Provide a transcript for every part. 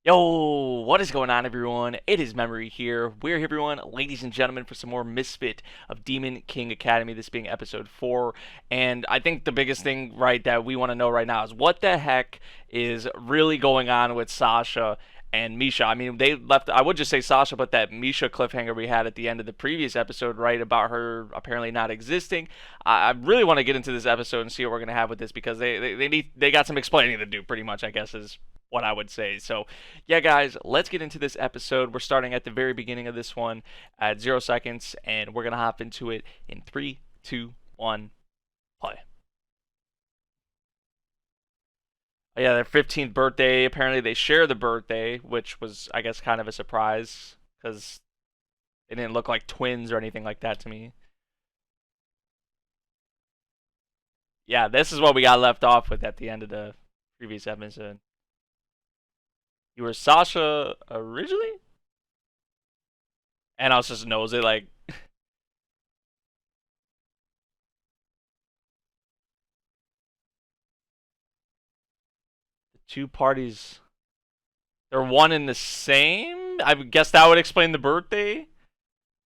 Yo, what is going on, everyone? It is Memory here. We're here, everyone, ladies and gentlemen, for some more Misfit of Demon King Academy, this being episode 4. And I think the biggest thing, right, that we want to know right now is what the heck is really going on with Sasha and Misha. I mean, they left, I would just say Sasha, but that Misha cliffhanger we had at the end of the previous episode, right, about her apparently not existing. I really want to get into this episode and see what we're going to have with this because they got some explaining to do, pretty much, I guess, is what I would say. So, yeah, guys, let's get into this episode. We're starting at the very beginning of this one at 0 seconds, and we're going to hop into it in 3, 2, 1, play. Yeah, their 15th birthday. Apparently, they share the birthday, which was, I guess, kind of a surprise because they didn't look like twins or anything like that to me. Yeah, this is what we got left off with at the end of the previous episode. You were Sasha originally? And I was just nosy, like, the two parties. They're one and the same? I guess that would explain the birthday.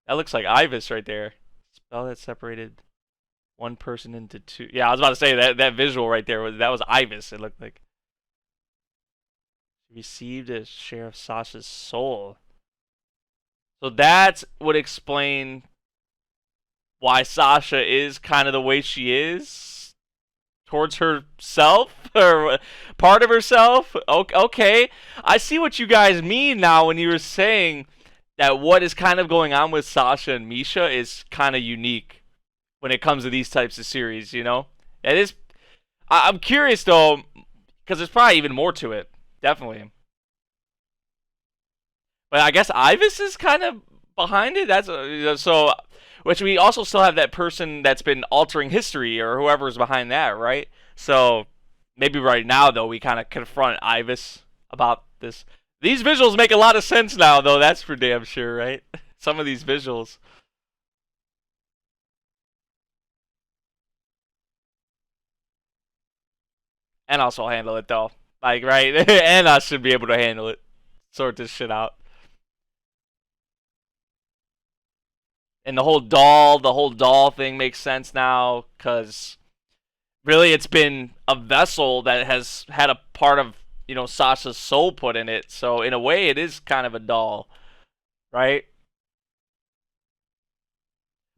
That looks like Ibis right there. Spell that separated one person into two. Yeah, I was about to say that visual right there was Ibis. It looked like received a share of Sasha's soul. So that would explain why Sasha is kind of the way she is towards herself or part of herself. Okay, I see what you guys mean now when you were saying that what is kind of going on with Sasha and Misha is kind of unique when it comes to these types of series, you know? It is. I'm curious though, because there's probably even more to it. Definitely. But I guess Ivis is kind of behind it. That's so. Which we also still have that person that's been altering history or whoever's behind that, right? So maybe right now though we kind of confront Ivis about this. These visuals make a lot of sense now, though. That's for damn sure, right? Some of these visuals. And also handle it though. Like, right? And I should be able to handle it. Sort this shit out. And the whole doll thing makes sense now, because really it's been a vessel that has had a part of, Sasha's soul put in it. So in a way it is kind of a doll, right?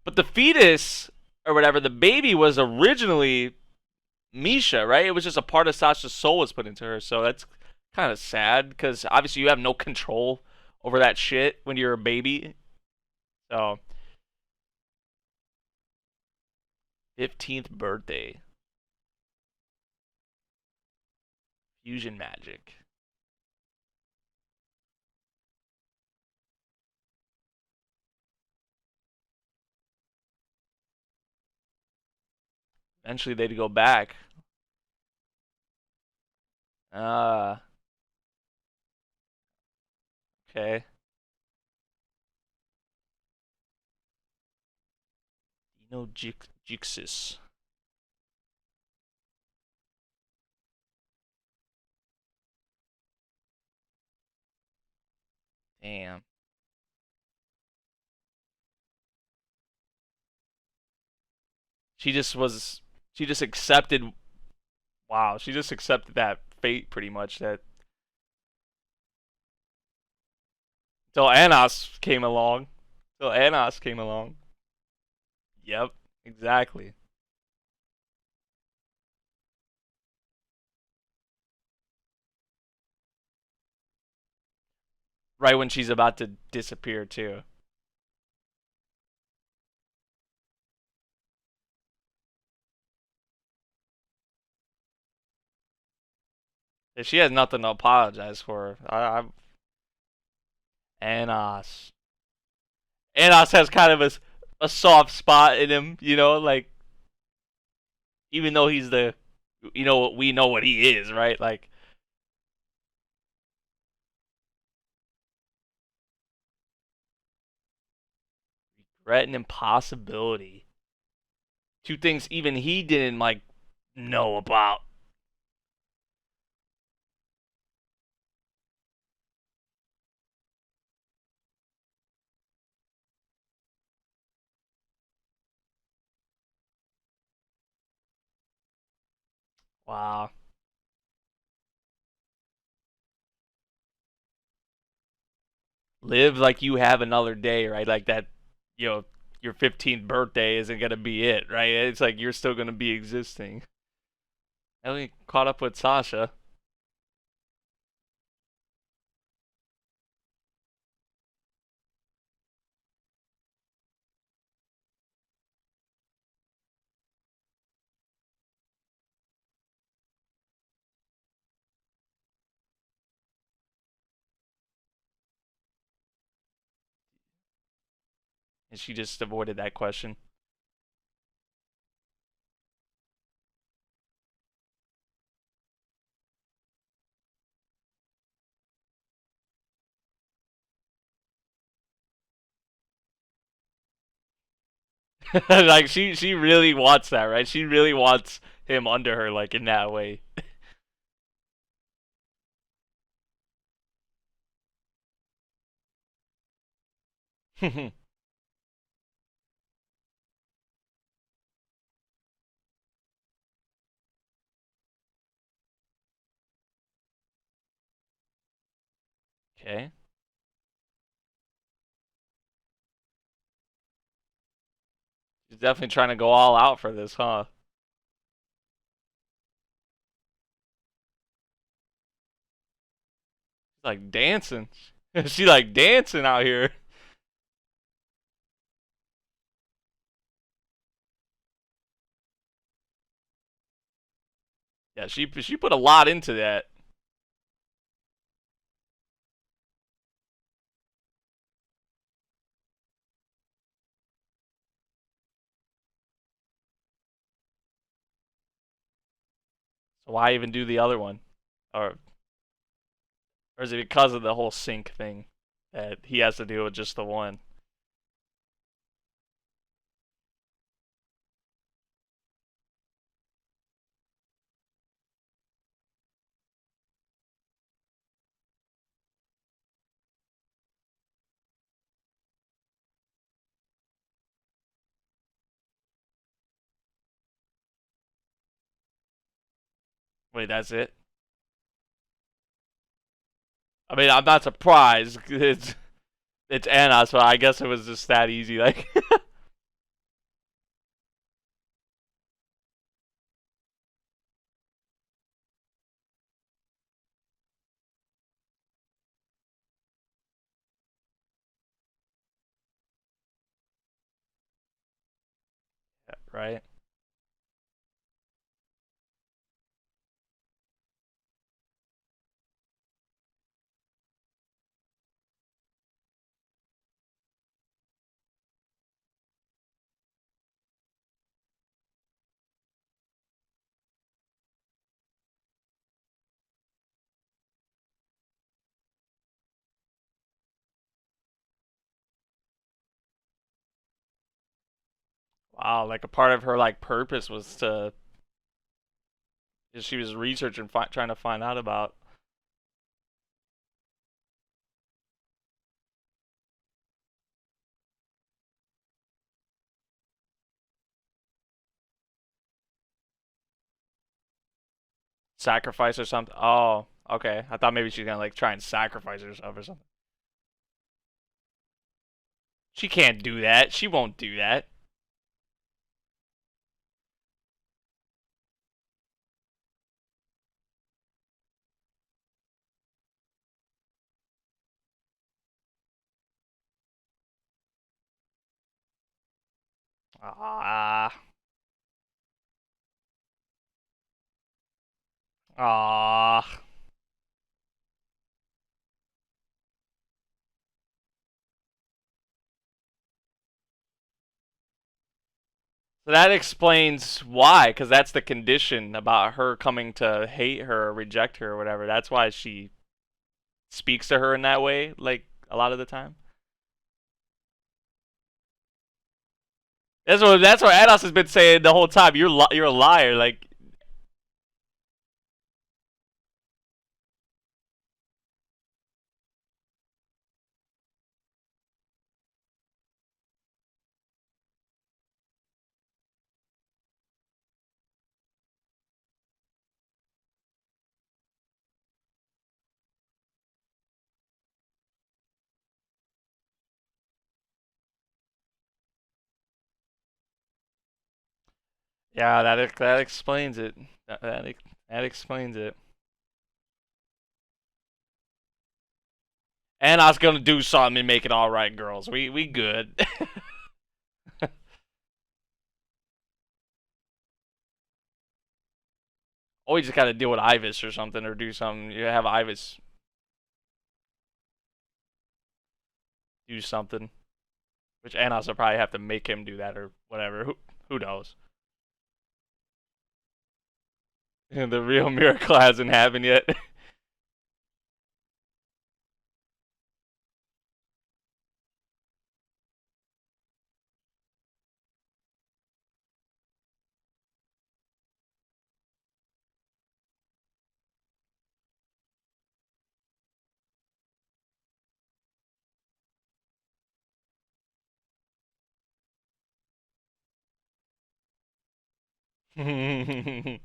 But the fetus or whatever, the baby was originally Misha, right? It was just a part of Sasha's soul was put into her. So that's kind of sad because obviously you have no control over that shit when you're a baby. So 15th birthday, fusion magic. Eventually they'd go back. Ah, okay. Dino Jixis. Damn. She just was. She just accepted. Wow. She just accepted that fate pretty much. That till Anos came along. Till Anos came along. Yep. Exactly. Right when she's about to disappear too. She has nothing to apologize for. Anos. Anos has kind of a soft spot in him, like even though he's we know what he is, right? Like regret and impossibility. Two things even he didn't like know about. Wow. Live like you have another day, right? Like that, you know, your 15th birthday isn't gonna be it, right? It's like you're still gonna be existing. Ellie caught up with Sasha. And she just avoided that question. Like she really wants that, right? She really wants him under her, like in that way. Okay. She's definitely trying to go all out for this, huh? She's like dancing. She like dancing out here. Yeah, she put a lot into that. So why even do the other one? Or or is it because of the whole sync thing that he has to deal with just the one? Wait, that's it? I mean, I'm not surprised. It's Anna, so I guess it was just that easy. Like, right? Wow, like a part of her like purpose was to she was researching, trying to find out about sacrifice or something. Oh, okay. I thought maybe she's gonna like try and sacrifice herself or something. She can't do that. She won't do that. Ah, ah. So that explains why, because that's the condition about her coming to hate her or reject her or whatever. That's why she speaks to her in that way, like a lot of the time. That's what Ados has been saying the whole time. You're a liar. Like, Yeah, that explains it. That explains it. And I was gonna do something and make it all right, girls. We good. Or we just gotta deal with Ivis or something, or do something. You have Ivis do something, which Anos will probably have to make him do that or whatever. Who knows? The real miracle hasn't happened yet. 'Cause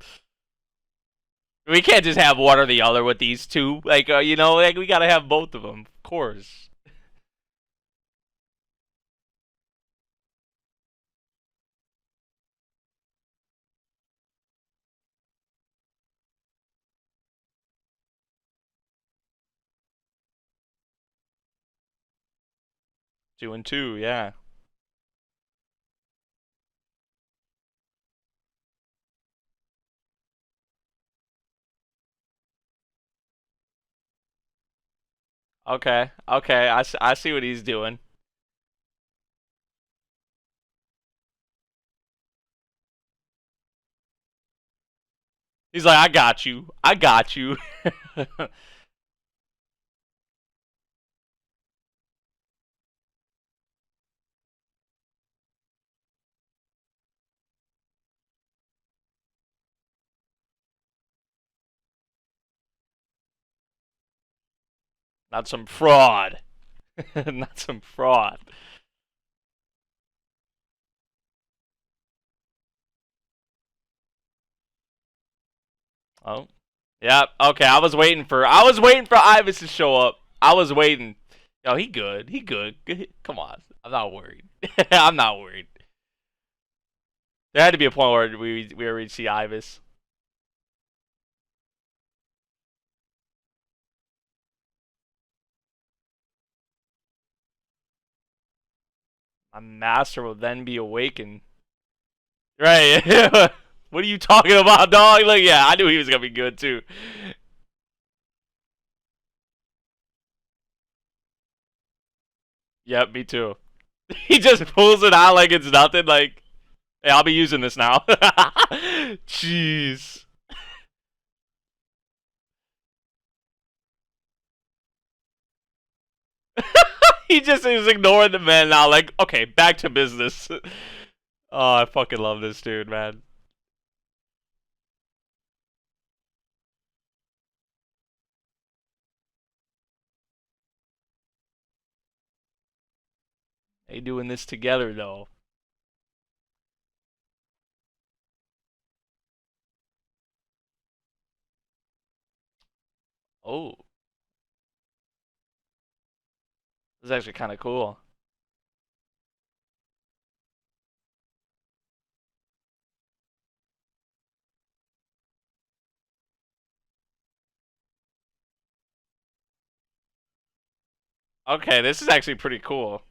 we can't just have one or the other with these two. Like, like we gotta have both of them, of course. 2 and 2, yeah. Okay, okay, I see what he's doing. He's like, I got you, I got you. Not some fraud. Not some fraud. Oh, yeah. Okay, I was waiting for Ivis to show up. I was waiting. Yo, he good. He good. Come on. I'm not worried. I'm not worried. There had to be a point where we already see Ivis. My master will then be awakened. Right. What are you talking about, dog? Like, yeah, I knew he was gonna be good too. Yep, me too. He just pulls it out like it's nothing. Like, hey, I'll be using this now. Jeez. He just is ignoring the man now. Like, okay, back to business. Oh, I fucking love this dude, man. They doing this together though. Oh, this is actually kind of cool. Okay, this is actually pretty cool.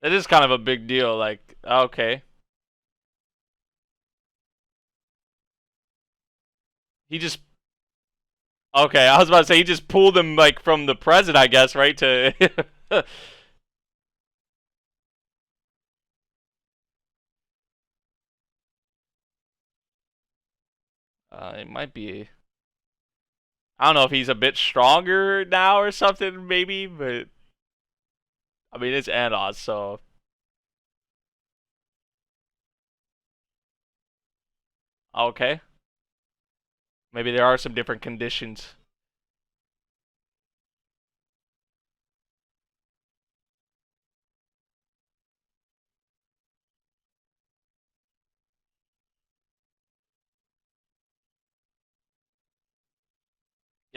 It is kind of a big deal. Like, okay, he just okay. I was about to say he just pulled him like from the present, I guess, right? To it might be. I don't know if he's a bit stronger now or something, maybe, but I mean it's Anos, so okay. Maybe there are some different conditions.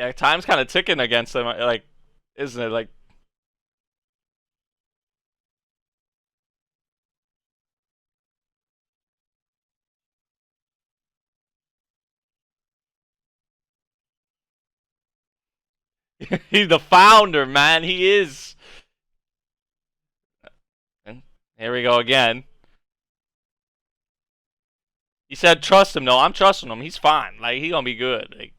Yeah, time's kind of ticking against him, like, isn't it? Like, he's the founder, man. He is. And here we go again. He said, "Trust him." No, I'm trusting him. He's fine. Like, he gonna be good. Like,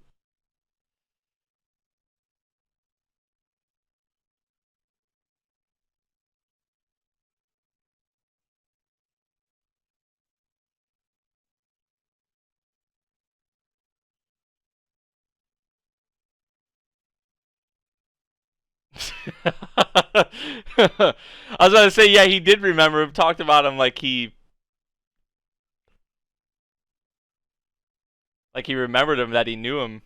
I was about to say, yeah, he did remember him. Talked about him like he remembered him, that he knew him.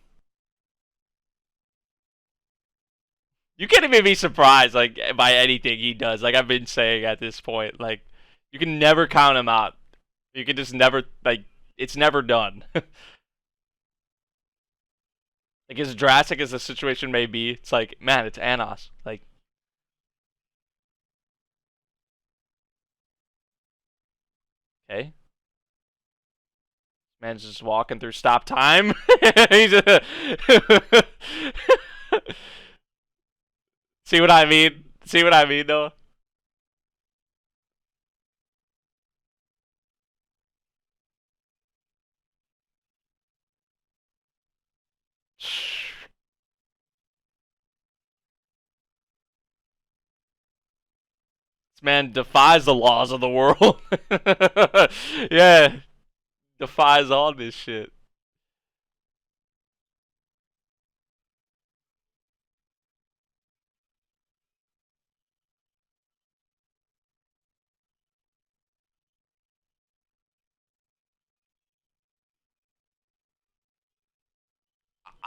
You can't even be surprised like by anything he does. Like I've been saying at this point, like you can never count him out. You can just never like it's never done. Like as drastic as the situation may be, it's like man, it's Anos. Like okay, man's just walking through stop time. He's See what I mean? See what I mean though? This man defies the laws of the world. Yeah, defies all this shit.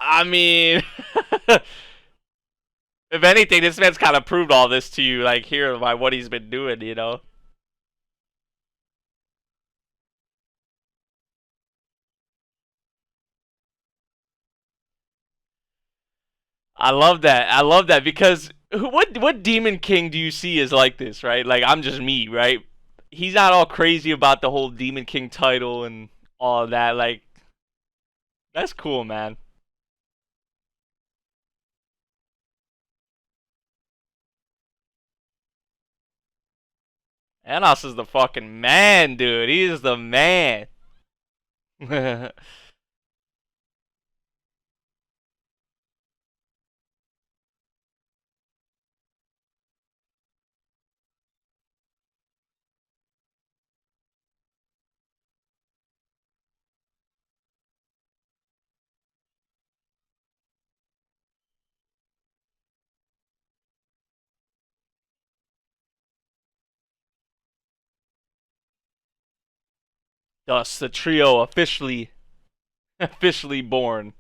I mean, if anything, this man's kind of proved all this to you, like here by what he's been doing, you know. I love that. I love that because what Demon King do you see is like this, right? Like I'm just me, right? He's not all crazy about the whole Demon King title and all of that. Like that's cool, man. Anos is the fucking man, dude. He is the man. Thus, the trio officially born.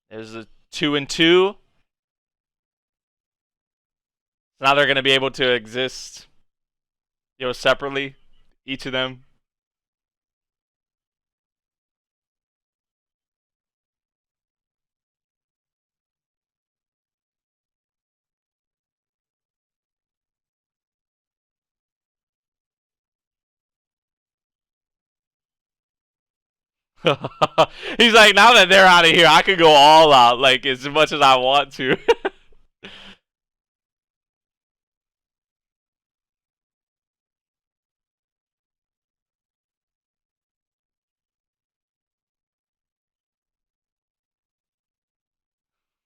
There's a 2 and 2. Now they're gonna be able to exist, separately, each of them. He's like, now that they're out of here, I can go all out, like as much as I want to.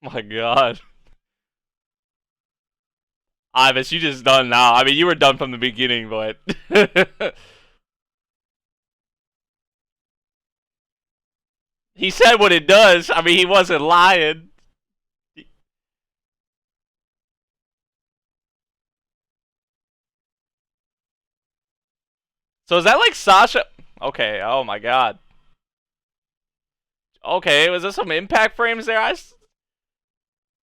My God, Ivis, you just done now. I mean, you were done from the beginning, but he said what it does. I mean, he wasn't lying. So is that like Sasha? Okay. Oh my God. Okay, was there some impact frames there?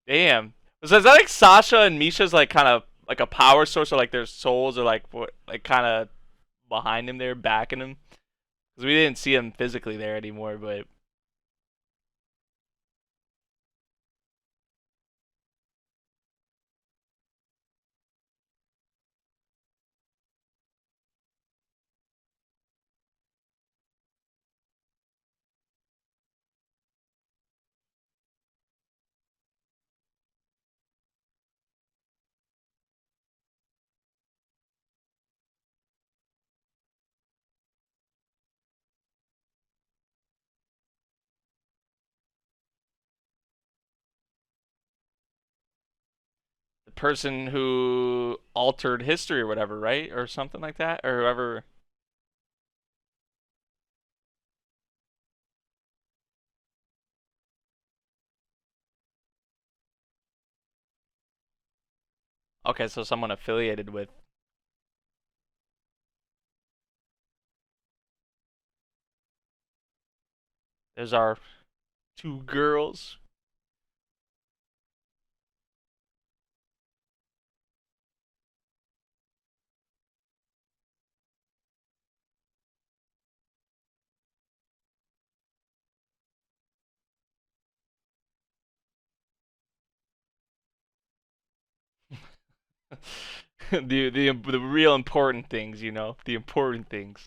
Damn. So is that like Sasha and Misha's like kind of like a power source, or like their souls are like what, like kind of behind him there, backing him, because we didn't see him physically there anymore. But the person who altered history or whatever, right, or something like that, or whoever. Okay, so someone affiliated with. There's our two girls. The real important things, the important things.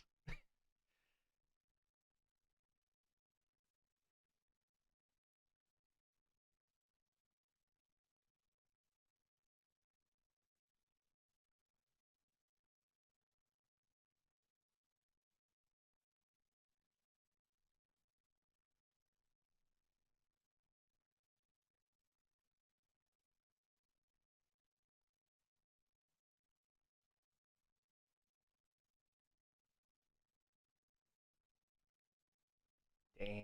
Damn.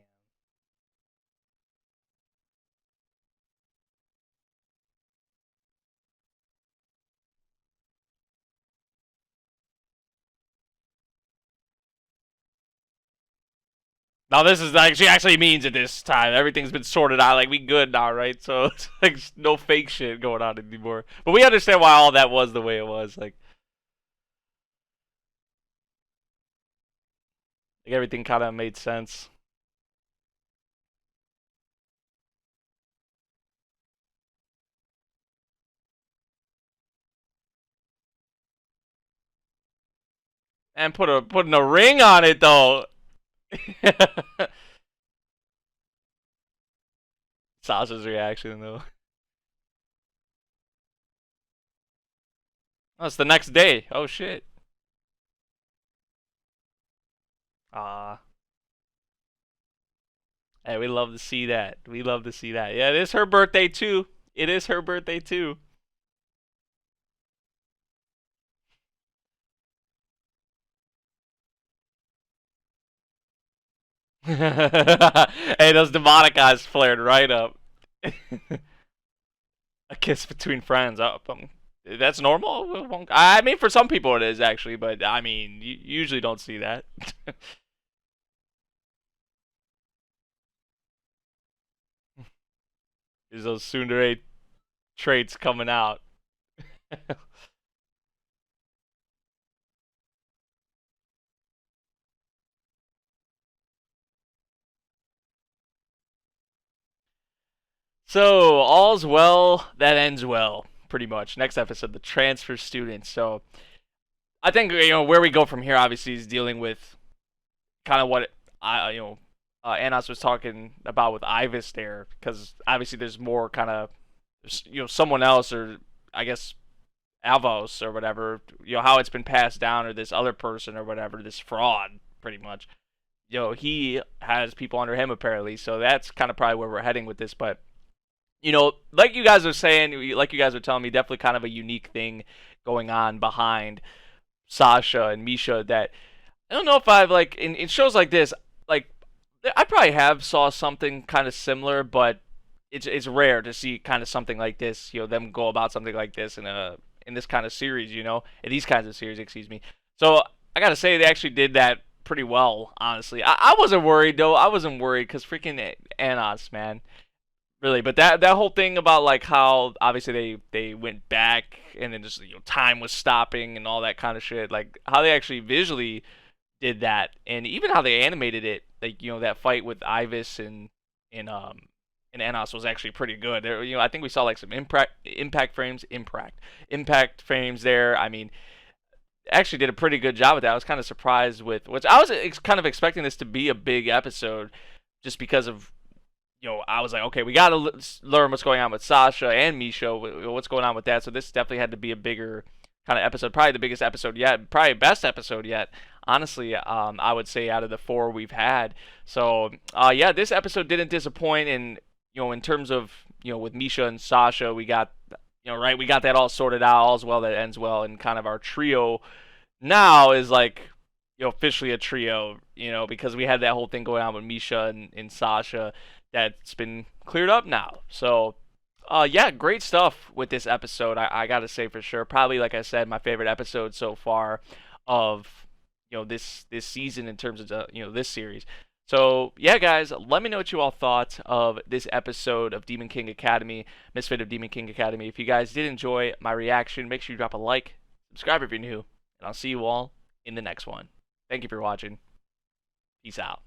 Now this is like she actually means it this time. Everything's been sorted out. Like we good now, right? So it's like no fake shit going on anymore. But we understand why all that was the way it was. Like everything kind of made sense. And putting a ring on it though. Sasha's reaction though. Oh, it's the next day. Oh shit. Ah. Hey, we love to see that. We love to see that. Yeah, it is her birthday too. It is her birthday too. Hey, those demonic eyes flared right up. A kiss between friends. Oh, that's normal. I mean, for some people it is actually, but I mean, you usually don't see that. There's those tsundere traits coming out. So all's well that ends well, pretty much. Next episode, the transfer student. So I think where we go from here, obviously, is dealing with kind of what I Anos was talking about with Ivis there, because obviously there's more kind of someone else, or I guess Avos or whatever, how it's been passed down, or this other person or whatever, this fraud, pretty much. He has people under him apparently, so that's kind of probably where we're heading with this. But like you guys are saying, like you guys are telling me, definitely kind of a unique thing going on behind Sasha and Misha that I don't know if I've like in shows like this, like I probably have saw something kind of similar, but it's rare to see kind of something like this, them go about something like this in this kind of series, in these kinds of series, excuse me. So I gotta say they actually did that pretty well, honestly. I wasn't worried though. I wasn't worried because freaking Anos, man. Really, but that whole thing about like how obviously they went back and then just time was stopping and all that kind of shit, like how they actually visually did that, and even how they animated it, like that fight with Ivis and Anos was actually pretty good. There, I think we saw like some impact frames there. I mean, actually did a pretty good job with that. I was kind of surprised with which I was kind of expecting this to be a big episode, just because of I was like, okay, we got to learn what's going on with Sasha and Misha, what's going on with that. So this definitely had to be a bigger kind of episode, probably the biggest episode yet, probably best episode yet. Honestly, I would say out of the four we've had. So yeah, this episode didn't disappoint, and in terms of with Misha and Sasha, we got right, we got that all sorted out, all's well that ends well, and kind of our trio now is like officially a trio, because we had that whole thing going on with Misha and Sasha that's been cleared up now. So, yeah, great stuff with this episode. I gotta say for sure, probably like I said, my favorite episode so far of this season in terms of this series. So yeah, guys, let me know what you all thought of this episode of Demon King Academy, Misfit of Demon King Academy. If you guys did enjoy my reaction, make sure you drop a like, subscribe if you're new, and I'll see you all in the next one. Thank you for watching. Peace out.